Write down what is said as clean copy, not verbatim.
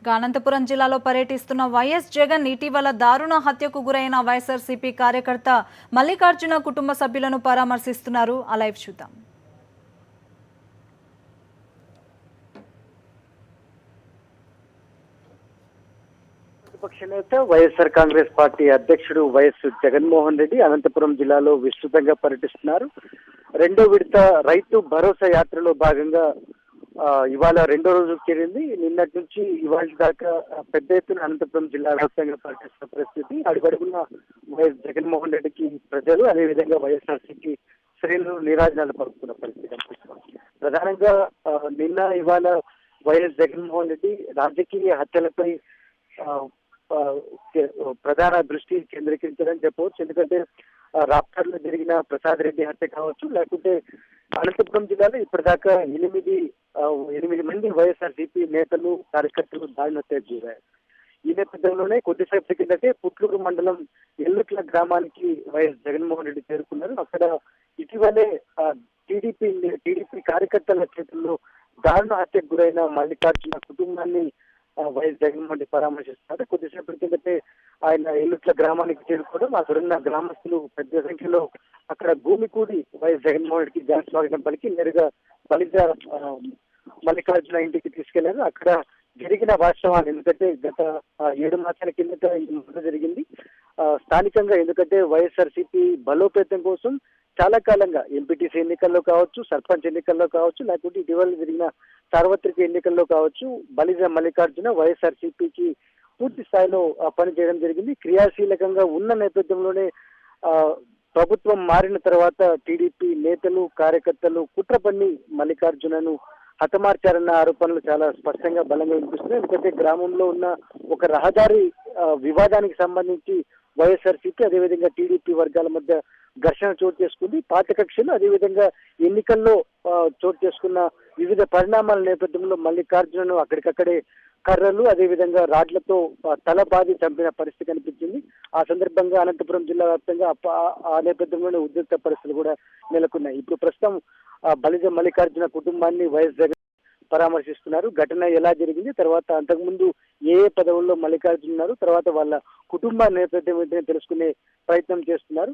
అనంతపురం జిల్లాలో పర్యటిస్తున్న వైఎస్ జగన్ ఇటీవల దారుణ హత్యకు గురైన వైఎస్ఆర్సీపీ కార్యకర్త మల్లికార్జున కుటుంబ సభ్యులను పరామర్శిస్తున్నారు. ఆ లైవ్ చూద్దాం. ప్రతిపక్ష నేత వైఎస్ఆర్ కాంగ్రెస్ పార్టీ అధ్యక్షుడు వైఎస్ జగన్మోహన్ రెడ్డి అనంతపురం జిల్లాలో విస్తృతంగా పర్యటిస్తున్నారు. రెండో విడత రైతు భరోసా యాత్రలో భాగంగా ఇవాళ రెండో రోజు చేరింది. నిన్నటి నుంచి ఇవాళ దాకా పెద్ద ఎత్తున అనంతపురం జిల్లా వ్యాప్తంగా పర్యటిస్తున్న పరిస్థితి. అడుగడుగున వైఎస్ జగన్మోహన్ రెడ్డికి ప్రజలు, అదేవిధంగా వైఎస్ఆర్సీపీ శ్రేణులు నీరాజనాలు పలుకుతున్న పరిస్థితి కనిపిస్తుంది. ప్రధానంగా నిన్న ఇవాళ వైఎస్ జగన్మోహన్ రెడ్డి రాజకీయ హత్యలపై ప్రధాన దృష్టి కేంద్రీకరించారని చెప్పవచ్చు. ఎందుకంటే రాప్తాడులో జరిగిన ప్రసాద్ రెడ్డి హత్య కావచ్చు, లేకుంటే అనంతపురం జిల్లాలో ఇప్పటిదాకా ఎనిమిది మంది వైఎస్ఆర్సీపీ నేతలు, కార్యకర్తలు దారుణ హత్యకు గురయ్యారు. ఈ నేపథ్యంలోనే కొద్దిసేపటి కిందటే పుట్లూరు మండలం ఎల్లుట్ల గ్రామానికి వైఎస్ జగన్మోహన్ రెడ్డి చేరుకున్నారు. అక్కడ ఇటీవలే టీడీపీ కార్యకర్తల చేతుల్లో దారుణ హత్యకు గురైన మల్లికార్జున కుటుంబాన్ని వైఎస్ జగన్మోహన్ రెడ్డి పరామర్శిస్తున్నారు. కొద్దిసేపటి కిందటే ఆయన ఎల్లుట్ల గ్రామానికి చేరుకోవడం, అక్కడున్న గ్రామస్తులు పెద్ద సంఖ్యలో అక్కడ భూమి కూడి వైఎస్ జగన్మోహన్ రెడ్డికి ఘన స్వాగతం పలికి నేరుగా బలిజ మల్లికార్జున ఇంటికి తీసుకెళ్లారు. అక్కడ జరిగిన వాస్తవాలు, ఎందుకంటే గత 7 మాసాల కిందట ఇది మొదలు జరిగింది. స్థానికంగా ఎందుకంటే వైఎస్ఆర్సీపీ బలోపేతం కోసం చాలా కాలంగా ఎంపీటీసీ ఎన్నికల్లో కావచ్చు, సర్పంచ్ ఎన్నికల్లో కావచ్చు, లేకపోతే ఇటీవల జరిగిన సార్వత్రిక ఎన్నికల్లో కావచ్చు, బలిజ మల్లికార్జున వైఎస్ఆర్సీపీకి పూర్తి స్థాయిలో పనిచేయడం జరిగింది. క్రియాశీలకంగా ఉన్న నేపథ్యంలోనే ప్రభుత్వం మారిన తర్వాత టీడీపీ నేతలు, కార్యకర్తలు కుట్ర పన్ని మల్లికార్జునను హతమార్చారన్న ఆరోపణలు చాలా స్పష్టంగా బలంగా వినిపిస్తున్నాయి. ఎందుకంటే గ్రామంలో ఉన్న ఒక రహదారి వివాదానికి సంబంధించి వైఎస్ఆర్సీపీ, అదేవిధంగా టీడీపీ వర్గాల మధ్య ఘర్షణ చోటు చేసుకుంది. పాత కక్షలు, అదేవిధంగా ఎన్నికల్లో చోటు చేసుకున్న వివిధ పరిణామాల నేపథ్యంలో మల్లికార్జునను అక్కడికక్కడే కర్రలు, అదేవిధంగా రాడ్లతో తల బాది చంపిన పరిస్థితి కనిపించింది. ఆ సందర్భంగా అనంతపురం జిల్లా వ్యాప్తంగా ఆ నేపథ్యంలోనే ఉద్రిక్త పరిస్థితులు కూడా నెలకొన్నాయి. ఇప్పుడు ప్రస్తుతం బలిజ మల్లికార్జున కుటుంబాన్ని వైఎస్ జగన్ పరామర్శిస్తున్నారు. ఘటన ఎలా జరిగింది, తర్వాత అంతకుముందు ఏ పదవుల్లో మల్లికార్జున ఉన్నారు, తర్వాత వాళ్ళ కుటుంబ నేపథ్యం ఏంటనే తెలుసుకునే ప్రయత్నం చేస్తున్నారు.